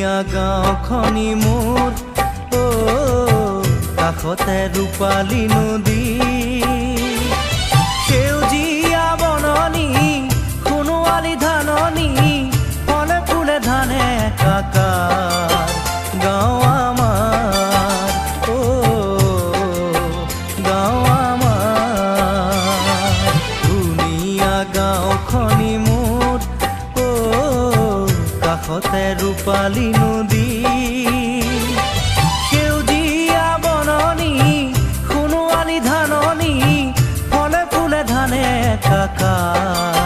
ধুনীয়া গাঁওখনি মোৰ কাষতে ৰূপালী নদী সেউজীয়া বননি সোণোৱালী ধাননি ফলে ফুলে ধানে একাকাৰ গাঁও আমাৰ গাঁও আমাৰ ধুনীয়া গাঁওখনি মোৰ কাষতে ৰূপালী নদী সেউজীয়া বননি সোণোৱালী ধাননি ফলে ফুলে ধানে একাকাৰ